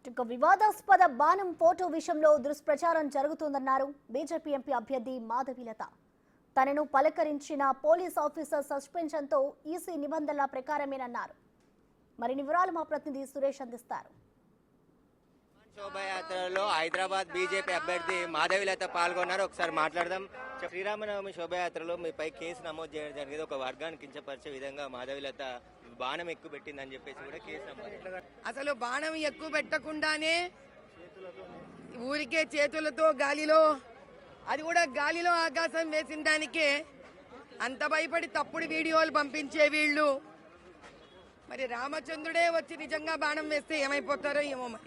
ఇక వివాదాస్పద బాణం ఫోటో విషయంలో దుష్ప్రచారం జరుగుతుందన్నారు బీజేపీ ఎంపీ అభ్యర్థి మాధవీలత. తనను పలకరించిన పోలీస్ ఆఫీసర్ సస్పెన్షన్తో ఈసీ నిబంధనల ప్రకారమేనన్నారు. మరిన్ని వివరాలు మా ప్రతినిధి సురేష్ అందిస్తారు. శోభాయాత్రలో హైదరాబాద్ బీజేపీ అభ్యర్థి మాధవీలత పాల్గొన్నారు. ఒకసారి మాట్లాడదాం. శ్రీరామనవమి శోభాయాత్రలో మీపై కేసు నమోదు చేయడం జరిగింది. ఒక వర్గాన్ని కించపరిచే విధంగా మాధవీలత బాణం ఎక్కువ పెట్టిందని చెప్పేసి కూడా కేసు నమోదు. అసలు బాణం ఎక్కువ పెట్టకుండానే ఊరికే చేతులతో గాలిలో, అది కూడా గాలిలో ఆకాశం వేసిన దానికే అంత భయపడి తప్పుడు వీడియోలు పంపించే వీళ్ళు మరి రామచంద్రుడే వచ్చి నిజంగా బాణం వేస్తే ఏమైపోతారో ఏమో. మరి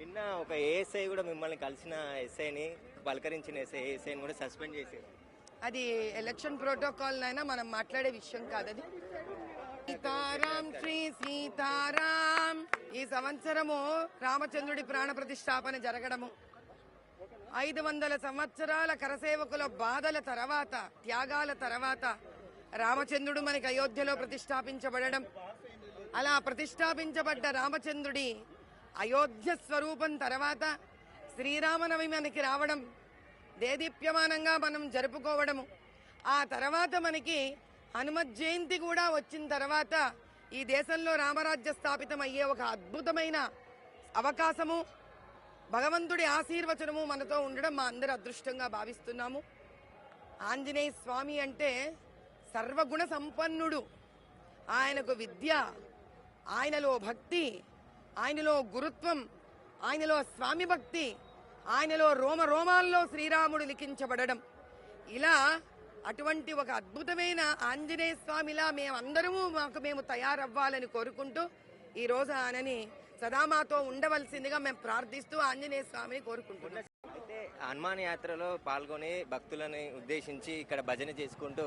నిన్న ఒక ఏఎస్ఐ కూడా మిమ్మల్ని కలిసిన ఎస్ఐని పలకరించిన ఏఎస్ఐని కూడా సస్పెండ్ చేశారు. అది ఎలక్షన్ ప్రోటోకాల్ అయినా మనం మాట్లాడే విషయం కాదు. అది సీతారాం శ్రీ సీతారాం. ఈ సంవత్సరము రామచంద్రుడి ప్రాణ ప్రతిష్టాపన జరగడము, 500 సంవత్సరాల కరసేవకుల బాధల తర్వాత, త్యాగాల తర్వాత రామచంద్రుడు మనకి అయోధ్యలో ప్రతిష్టాపించబడడం, అలా ప్రతిష్టాపించబడ్డ రామచంద్రుడి అయోధ్య స్వరూపం తర్వాత శ్రీరామనవమి మనకి రావడం, దేదీప్యమానంగా మనం జరుపుకోవడము, ఆ తర్వాత మనకి హనుమత్ జయంతి కూడా వచ్చిన తర్వాత ఈ దేశంలో రామరాజ్య స్థాపితం అయ్యే ఒక అద్భుతమైన అవకాశము, భగవంతుడి ఆశీర్వచనము మనతో ఉండడం మా అందరి అదృష్టంగా భావిస్తున్నాము. ఆంజనేయ స్వామి అంటే సర్వగుణ సంపన్నుడు. ఆయనకు విద్య, ఆయనలో భక్తి, ఆయనలో గురుత్వం, ఆయనలో స్వామి భక్తి, ఆయనలో రోమ రోమాల్లో శ్రీరాముడు లిఖించబడడం, ఇలా అటువంటి ఒక అద్భుతమైన ఆంజనేయ స్వామిలా మేమందరము మేము తయారవ్వాలని కోరుకుంటూ ఈ రోజు ఆయనని సదామాతో ఉండవలసిందిగా మేము ప్రార్థిస్తూ ఆంజనేయ స్వామిని కోరుకుంటున్నాం. అయితే హనుమాన్ యాత్రలో పాల్గొని భక్తులని ఉద్దేశించి ఇక్కడ భజన చేసుకుంటూ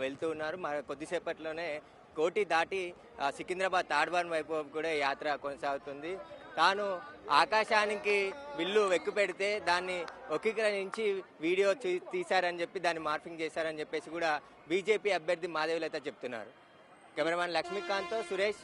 వెళ్తూ ఉన్నారు. కొద్దిసేపట్లోనే కోటి దాటి సికింద్రాబాద్ తాడ్వాన్ వైపు కూడా యాత్ర కొనసాగుతుంది. తాను ఆకాశానికి విల్లు ఎక్కు పెడితే దాన్ని వక్రీకరించి వీడియో తీశారని చెప్పి దాన్ని మార్ఫింగ్ చేశారని చెప్పేసి కూడా బీజేపీ అభ్యర్థి మాధవీలత చెప్తున్నారు. కెమెరామ్యాన్ లక్ష్మీకాంత్తో సురేష్.